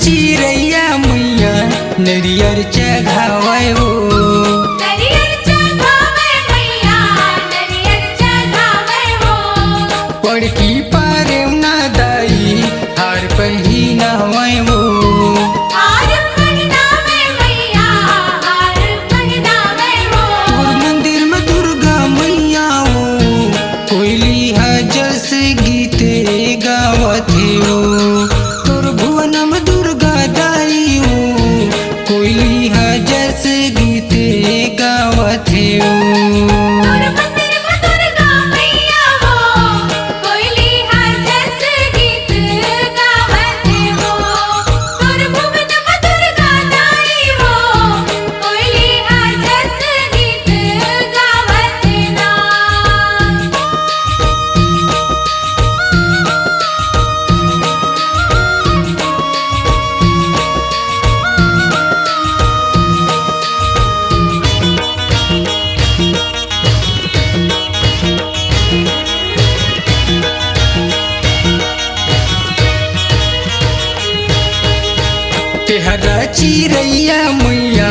चिरैया मैया नरियर चढ़ावे हो। नरियर चढ़ावे मैया नरियर चढ़ावे हो। पड़की पारे ना दाई हार पहिनावे हो। हार पहिनावे मैया हार पहिनावे हो। तोर मंदिर में दुर्गा मैया हो कोयली जस गीत गावत हो। तोर भुवन में दुर्गा दाई हो कोयली जस गीत गावत हो। तोर मंदिर में दुर्गा मैया हो कोयली जस गीत गावत हो। तोर भुवन में दुर्गा दाई हो कोयली जस गीत गावत ना। तेहरा चिरैया मैया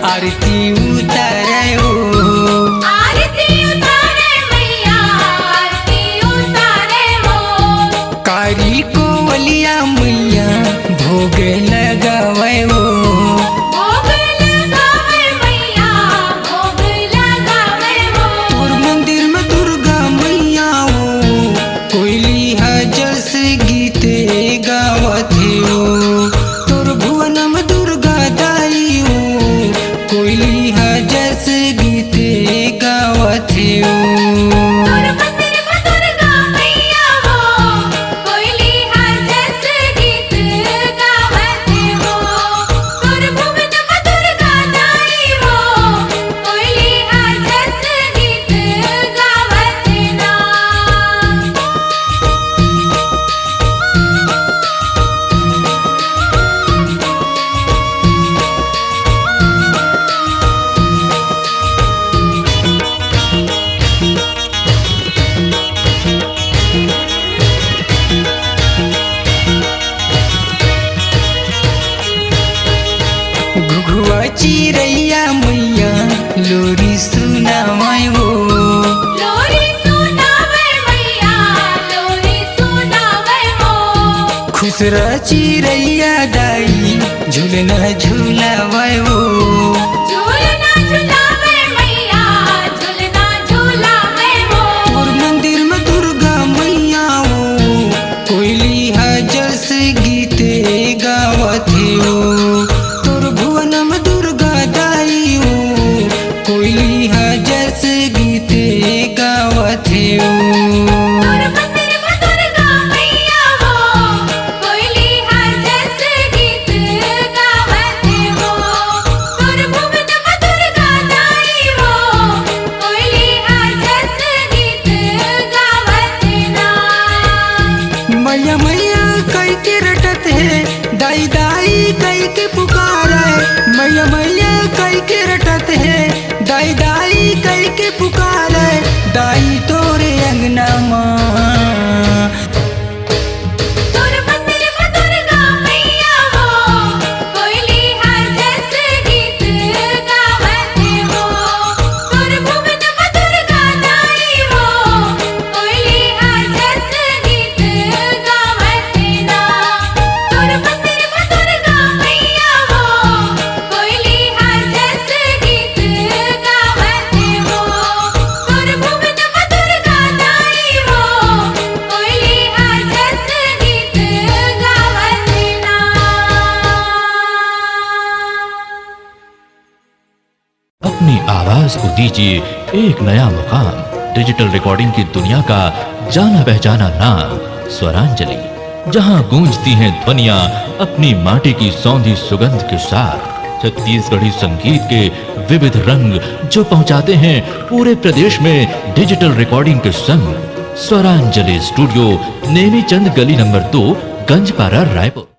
आरती उतारे हो। आरती उतारे मैया आरती उतारे हो। कारी कोवलिया मैया भोग लगावे हो। भोग लगावे मैया भोग लगावे हो। तोर मंदिर में दुर्गा मैया हो कोयली जस गीत गावत हो। तोर भुवन में दुर्गा दाई हो कोयली जस गीत गावत हो। तोर मंदिर में दुर्गा मैया हो कोयली जस गीत गावत हो। तोर भुवन में दुर्गा दाई हो कोयली जस गीत गावत ना। घुघुआ चिरैया मैया लोरी सुनावे हो। लोरी सुनावे मैया लोरी सुनावे हो। खुसरा चिरैया दाई झूलना झूलावे हो। झूलना झूलावे मैया झूलना झूलावे हो। तोर मंदिर में दुर्गा मैया हो कोयली जस गीत गावत हो। तोर भुवन में दुर्गा दाई हो कोयली जस गीत गावत हो। तोर मंदिर में दुर्गा मैया हो कोयली जस गीत गावत हो। तोर भुवन में दुर्गा दाई हो कोयली जस गीत गावत ना। मैया मैया कई के रटत है दाई दाई कई के पुकार है। मैया मैया कई के रटत है दाई दाई कई के पुकार है। दाई तोरे अंगना माँ तोर मंदिर में दुर्गा मैया हो कोयली जस गीत गावत हो। तोर भुवन में दुर्गा दाई हो कोयली जस गीत गावत ना। तोर मंदिर में दुर्गा मैया हो कोयली जस गीत गावत हो। तोर भुवन में दुर्गा दाई हो कोयली जस गीत गावत ना। अपनी आवाज को दीजिए एक नया मुकाम। डिजिटल रिकॉर्डिंग की दुनिया का जाना पहचाना नाम स्वरांजलि, जहां गूंजती हैं ध्वनियां अपनी माटी की सौंधी सुगंध के साथ। छत्तीसगढ़ी संगीत के विविध रंग जो पहुंचाते हैं पूरे प्रदेश में डिजिटल रिकॉर्डिंग के संग। स्वरांजलि स्टूडियो नेमीचंद गली नंबर 2 गंजपारा रायपुर।